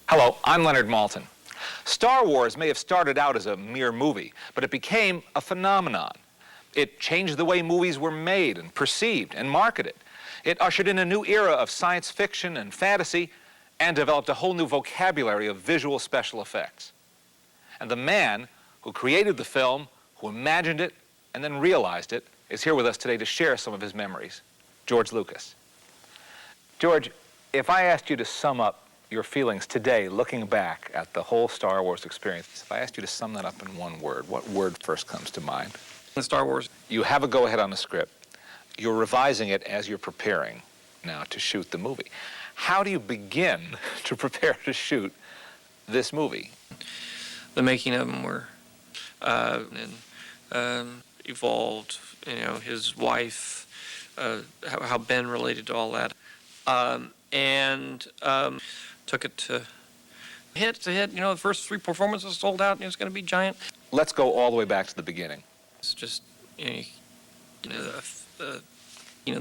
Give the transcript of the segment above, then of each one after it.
Hello, I'm Leonard Maltin. Star Wars may have started out as a mere movie, but it became a phenomenon. It changed the way movies were made and perceived and marketed. It ushered in a new era of science fiction and fantasy and developed a whole new vocabulary of visual special effects. And the man who created the film, who imagined it and then realized it, is here with us today to share some of his memories. George Lucas. George, if I asked you to sum up your feelings today, looking back at the whole Star Wars experience, if I asked you to sum that up in one word, what word first comes to mind? The Star Wars. You have a go-ahead on the script. You're revising it as you're preparing now to shoot the movie. How do you begin to prepare to shoot this movie? The making of them were evolved. You know, his wife, how Ben related to all that, and took it to hit. You know, the first 3 performances sold out, and it was going to be giant. Let's go all the way back to the beginning. It's just the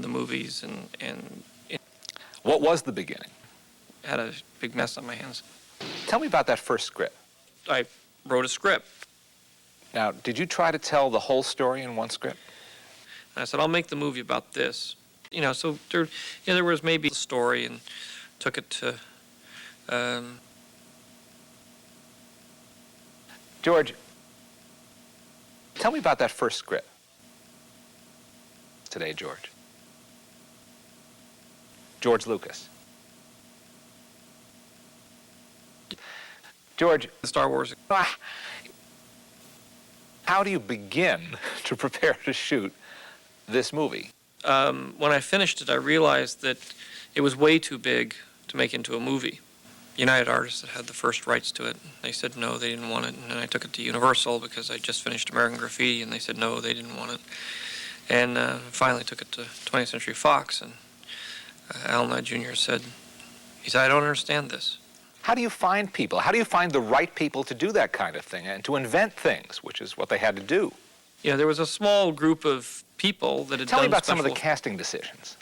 movies and What was the beginning? had a big mess on my hands. Tell me about that first script. I wrote a script. Now, did you try to tell the whole story in one script? And I said, I'll make the movie about this. You know, so there was maybe a story, and took it to. George, tell me about that first script. Today, George. George Lucas. George, Star Wars. how do you begin to prepare to shoot this movie? When I finished it, I realized that it was way too big to make into a movie. United Artists had the first rights to it. They said no, they didn't want it. And then I took it to Universal because I just finished American Graffiti, and they said no, they didn't want it. And finally took it to 20th Century Fox, and Alan Ladd Jr. said, I don't understand this. How do you find people? How do you find the right people to do that kind of thing and to invent things, which is what they had to do? You know, there was a small group of people that had Tell me done about some of the special- casting decisions.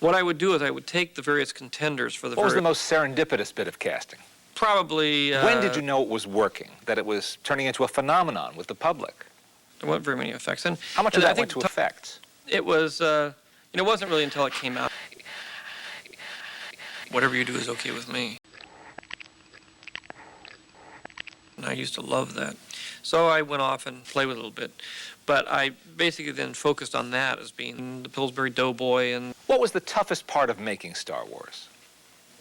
What I would do is I would take the various contenders for the What was the most serendipitous bit of casting? Probably... When did you know it was working, that it was turning into a phenomenon with the public? There weren't very many effects. And How much of I that think went to effects? It was, it wasn't really until it came out. Whatever you do is okay with me. And I used to love that. So I went off and played with it a little bit. But I basically then focused on that as being the Pillsbury Doughboy. And What was the toughest part of making Star Wars?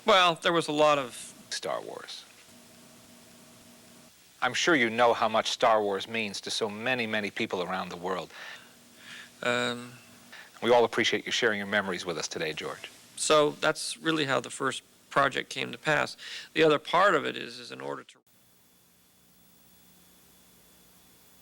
well, there was a lot of... Star Wars. I'm sure you know how much Star Wars means to so many, many people around the world. We all appreciate you sharing your memories with us today, George. So that's really how the first project came to pass. The other part of it is in order to...